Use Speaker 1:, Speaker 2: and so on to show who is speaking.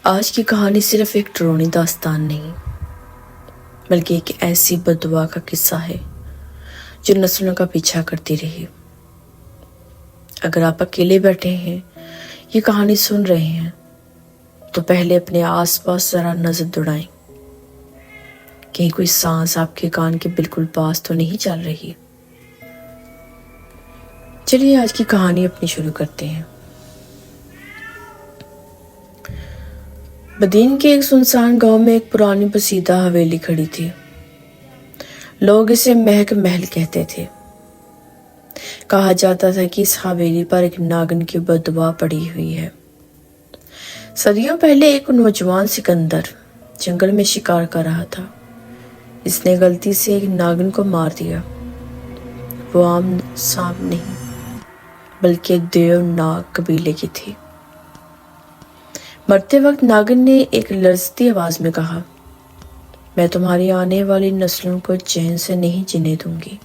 Speaker 1: آج کی کہانی صرف ایک ڈرونی داستان نہیں بلکہ ایک ایسی بددعا کا قصہ ہے جو نسلوں کا پیچھا کرتی رہی۔ اگر آپ اکیلے بیٹھے ہیں، یہ کہانی سن رہے ہیں تو پہلے اپنے آس پاس ذرا نظر دوڑائیں، کہیں کوئی سانس آپ کے کان کے بالکل پاس تو نہیں چل رہی۔ چلیے آج کی کہانی اپنی شروع کرتے ہیں۔ بدین کے ایک سنسان گاؤں میں ایک پرانی بسیدہ حویلی کھڑی تھی۔ لوگ اسے مہک محل کہتے تھے۔ کہا جاتا تھا کہ اس حویلی پر ایک ناگن کی بددعا پڑی ہوئی ہے۔ صدیوں پہلے ایک نوجوان سکندر جنگل میں شکار کر رہا تھا۔ اس نے غلطی سے ایک ناگن کو مار دیا۔ وہ عام سانپ نہیں بلکہ دیو ناگ قبیلے کی تھی۔ مرتے وقت ناگن نے ایک لرزتی آواز میں کہا، میں تمہاری آنے والی نسلوں کو چین سے نہیں جینے دوں گی۔